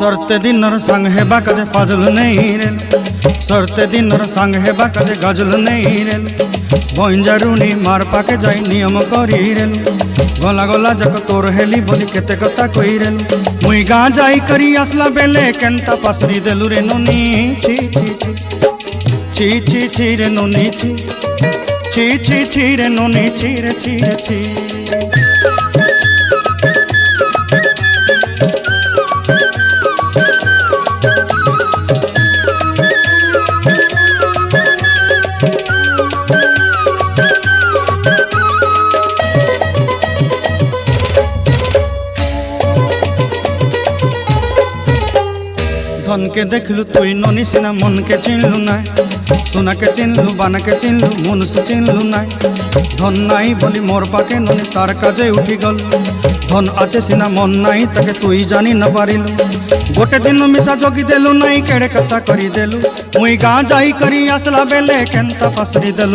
सरते दिनर संग हेबा काजे फाजल नहीं रे, सरते दिनर संग हेबा काजे गजल नहीं रे। बंजारुनी मार पाके जाई नियम करी रे, गला गला जक तोर हेली बोली केते कथा कई रे। मुई गाँ जाई करी आसला बेले केंता पासरी देलु रे नोनी छी छी छी छी छी छी रे नोनी छी छी छी छी रे नोनी छी रे छी रे छी। धन के देखलु तुई नोनी सिना मन के चिन्हलु नाय, सोना के चिन्हलु बाना के चिन्हलु मन से चिन्हलु नाय। धन नाई बोली मोर पाके नोनी तार काजे उठी गल, धन आचे सिना मन नाई ताके तुई जानी न पारिलु। गोटे दिन मिसा जोगी देलु नाई केड़े कथा करी देलु, मुई गाँ जाई करी आसला बेले केंता पासरी देलु।